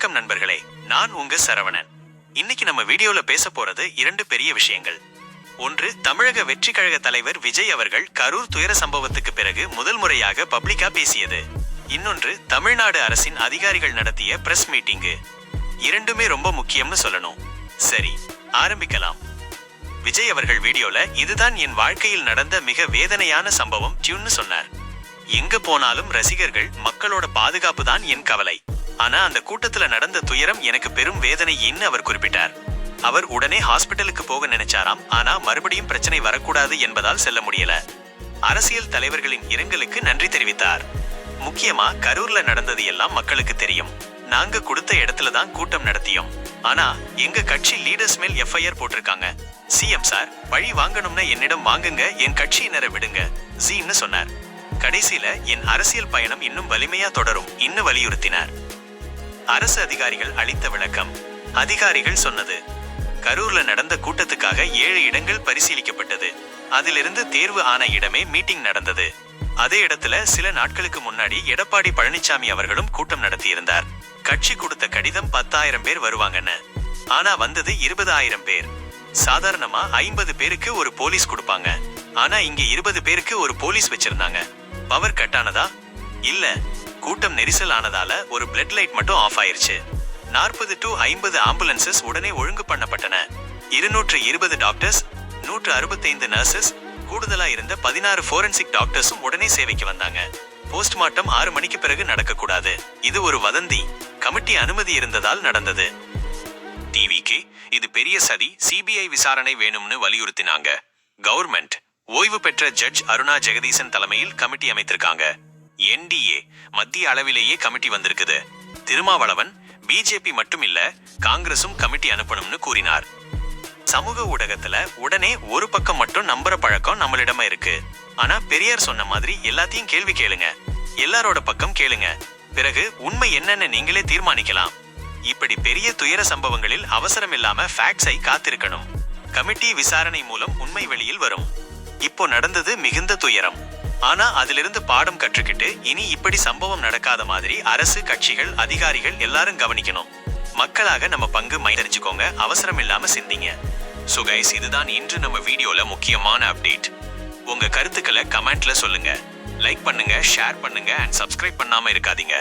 வணக்கம் நண்பர்களே, நான் உங்க சரவணன். இன்னைக்கு நம்ம வீடியோல பேச போறது இரண்டு பெரிய விஷயங்கள். ஒன்று, தமிழக வெற்றி கழக தலைவர் விஜய் அவர்கள் கரூர் துயர சம்பவத்துக்கு பிறகு முதல் முறையாக பப்ளிக்கா பேசியது. இன்னொன்று, தமிழ்நாடு அரசின் அதிகாரிகள் நடத்திய பிரஸ் மீட்டிங்கு. இரண்டுமே ரொம்ப முக்கியம்னு சொல்லணும். சரி, ஆரம்பிக்கலாம். விஜய் அவர்கள் வீடியோல இதுதான் என் வாழ்க்கையில் நடந்த மிக வேதனையான சம்பவம் டியூன்னு சொன்னார். எங்க போனாலும் ரசிகர்கள், மக்களோட பாதுகாப்பு தான் என் கவலை. ஆனா அந்த கூட்டத்துல நடந்த துயரம் எனக்கு பெரும் வேதனைன்னு அவர் குறிப்பிட்டார். அவர் உடனே ஹாஸ்பிட்டலுக்கு போக நினைச்சாராம். ஆனா மறுபடியும் பிரச்சனை வரக்கூடாது என்பதால் செல்ல முடியல. அரசியல் தலைவர்களின் இரங்கலுக்கு நன்றி தெரிவித்தார். முக்கியமா கரூர்ல நடந்தது எல்லாம் மக்களுக்கு தெரியும். நாங்க கொடுத்த இடத்துல தான் கூட்டம் நடத்தியோம். ஆனா எங்க கட்சி லீடர்ஸ் மேல் எஃப்ஐஆர் போட்டிருக்காங்க. சிஎம் சார், வழி வாங்கணும்னா என்னிடம் வாங்குங்க, என் கட்சியினரை விடுங்க ஜீன்னு சொன்னார். கடைசியில என் அரசியல் பயணம் இன்னும் வலிமையா தொடரும் இன்னு வலியுறுத்தினார். அரசு அதிகாரிகள் அளித்த விளக்கம். அதிகாரிகள் சொன்னது, கரூர்ல நடந்த கூட்டத்துக்காக 7 இடங்கள் பரிசீலிக்கப்பட்டது. அதிலிருந்து தேர்வு ஆன இடமே மீட்டிங் நடந்தது. அதே இடத்துல சில நாட்களுக்கு முன்னாடி எடப்பாடி பழனிசாமி அவர்களும் கூட்டம் நடத்தியிருந்தார். கட்சி கொடுத்த கடிதம் 10,000 பேர் வருவாங்கன்னு. ஆனா வந்தது 20,000 பேர். சாதாரணமா 50 பேருக்கு ஒரு போலீஸ் கொடுப்பாங்க. ஆனா இங்க 20 பேருக்கு ஒரு போலீஸ் வச்சிருந்தாங்க. பவர் கட் ஆனதா? இல்ல, கூட்டம் நெரிசல் ஆனதால ஒரு பிளட் லைட் மட்டும் ஆஃப் ஆயிருச்சு. 40 to 50 ஆம்புலன்சஸ் உடனே ஒழுங்கு பண்ணப்பட்டன. 220 டாக்டர்ஸ், 165 நர்சஸ், கூடுதலா இருந்த 16 ஃபோரன்சிக் டாக்டர்ஸும் உடனே சேவைக்கு வந்தாங்க. போஸ்ட்மார்ட்டம் 6 மணிக்கு பிறகு நடக்கக்கூடாது. இது ஒரு வதந்தி. கமிட்டி அனுமதி இருந்ததால் நடந்தது. டிவிக்கு இது பெரிய சதி, சிபிஐ விசாரணை வேணும்னு வலியுறுத்தினாங்க. கவர்மெண்ட் ஓய்வு பெற்ற ஜட்ஜ் அருணா ஜெகதீசன் தலைமையில் கமிட்டி அமைத்திருக்காங்க. என்டிஏ மத்திய அளவிலேயே கமிட்டி வந்திருக்குது. திருமாவளவன் பிஜேபி மட்டும் இல்ல, காங்கிரசும் கமிட்டி அனுப்பணும்னு கூறினார். சமூக ஊடகத்துல உடனே ஒரு பக்கம் மட்டும் நம்புற பழக்கம் நம்மளிடமா இருக்கு. ஆனா பெரியார் சொன்ன மாதிரி எல்லாத்தையும் கேள்வி கேளுங்க, எல்லாரோட பக்கம் கேளுங்க, பிறகு உண்மை என்னன்னு நீங்களே தீர்மானிக்கலாம். இப்படி பெரிய துயர சம்பவங்களில் அவசரம் இல்லாம ஃபேக்ட்ஸை காத்திருக்கணும். கமிட்டி விசாரணை மூலம் உண்மை வெளியில் வரும். இப்போ நடந்தது மிகுந்த துயரம். ஆனா அதிலிருந்து பாடம் கற்றுக்கிட்டு இனி இப்படி சம்பவம் நடக்காத மாதிரி அரசு, கட்சிகள், அதிகாரிகள் எல்லாரும் கவனிக்கணும். மக்களாக நம்ம பங்கு தெரிஞ்சுக்கோங்க, அவசரம் இல்லாம சிந்திங்க. சோ கைஸ், இதுதான் இன்று நம்ம வீடியோல முக்கியமான அப்டேட். உங்க கருத்துக்களை கமெண்ட்ல சொல்லுங்க, லைக் பண்ணுங்க, ஷேர் பண்ணுங்க அண்ட் சப்ஸ்கிரைப் பண்ணாம இருக்காதீங்க.